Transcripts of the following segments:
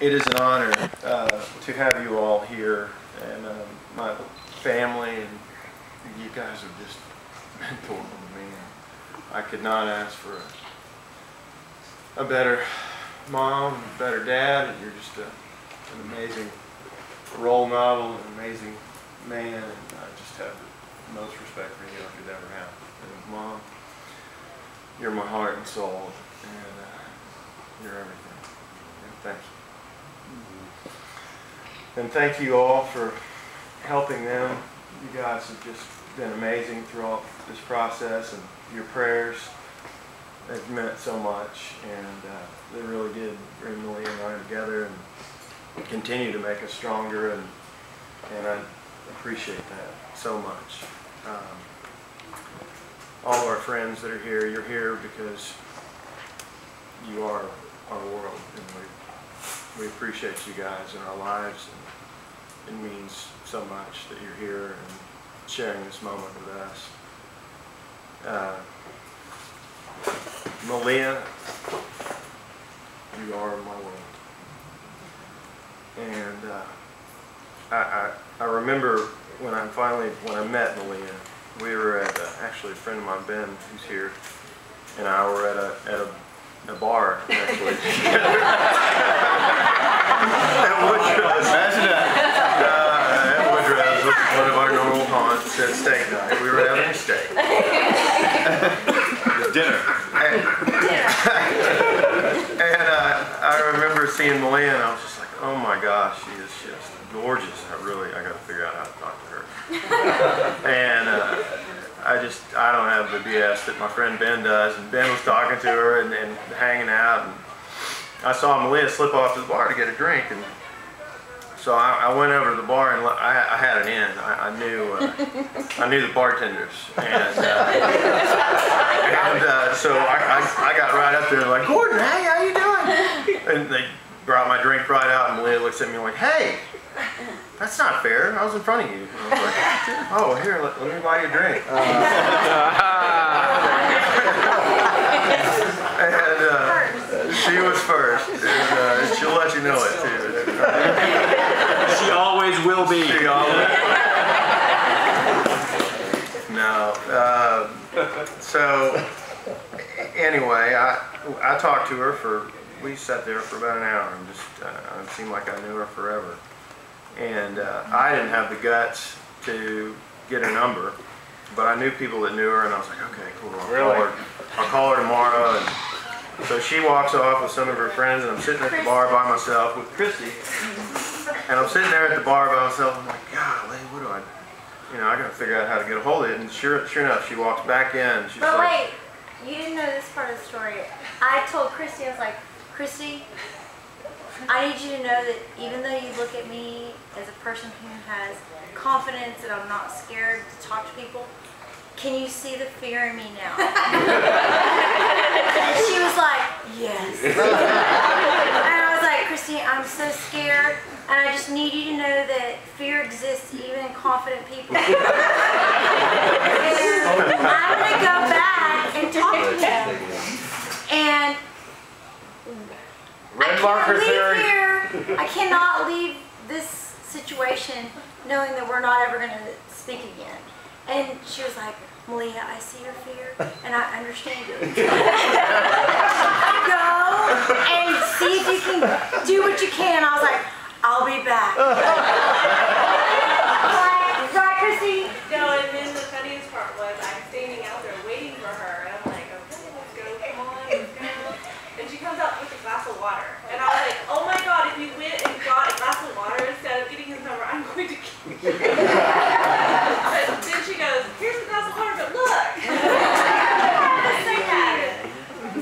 It is an honor to have you all here, and my family, and you guys have just mentored me. I could not ask for a better mom, a better dad, and you're just an amazing role model, an amazing man, and I just have the most respect for you I could ever have. And Mom, you're my heart and soul, and you're everything. And thank you. And thank you all for helping them. You guys have just been amazing throughout this process, and your prayers have meant so much, and they really did bring Malia and I together and continue to make us stronger, and I appreciate that so much. All of our friends that are here, you're here because you are our world, and we appreciate you guys in our lives, and it means so much that you're here and sharing this moment with us. Malia, you are my world. And I remember when I met Malia, we were at actually a friend of mine, Ben, who's here, and I were at a bar actually. At Woodrow's. Imagine that. At Woodrow's, one of our normal haunts at steak night. We were having steak. Dinner. And I remember seeing Malia, and I was just like, oh my gosh, she is just gorgeous. I got to figure out how to talk to her. And I don't have the BS that my friend Ben does. And Ben was talking to her and hanging out. And I saw Malia slip off to the bar to get a drink. And so I went over to the bar, and I had it in. I knew the bartenders. And so I got right up there and like, Gordon, hey, how you doing? And they brought my drink right out, and Malia looks at me like, hey, that's not fair. I was in front of you. And I was like, oh, here, let me buy you a drink. And she was first, and she'll let you know it too. She always will be. She always. No. So anyway, I talked to her we sat there for about an hour, and just it seemed like I knew her forever. And I didn't have the guts to get her number, but I knew people that knew her, and I was like, okay, cool, I'll call her tomorrow. And so she walks off with some of her friends, and I'm sitting at the bar by myself with Christy. And I'm sitting there at the bar by myself, and I'm like, golly, what do I got to figure out how to get a hold of it. And sure enough, she walks back in. She's but like, wait, you didn't know this part of the story. I told Christy, I was like, Christy, I need you to know that even though you look at me as a person who has confidence and I'm not scared to talk to people, can you see the fear in me now? And she was like, yes. And I was like, Christy, I'm so scared, and I just need you to know that fear exists even in confident people. And I'm going to go back and talk to them. And I cannot leave this situation knowing that we're not ever going to speak again. And she was like, Malia, I see your fear, and I understand it. Go and see if you can do what you can. I was like, I'll be back. Right, Chrissy? No, and then the funniest part was I'm standing out there waiting for her, and I'm like, okay, let's go, come on, let's go. And she comes out with a glass of water. And I was like, oh my God, if you went and got a glass of water instead of getting his number, I'm going to kill you. But then she goes, here's the glass of water, but look.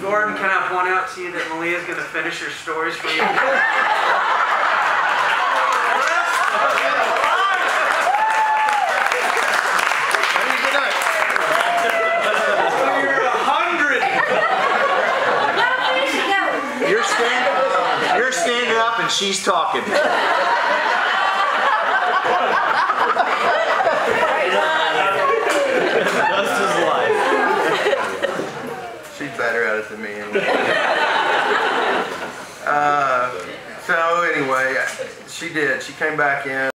Gordon, can I point out to you that Malia's going to finish her stories for you? You're standing up and she's talking. Just his life. She's better at it than me anyway. So anyway, she did. She came back in.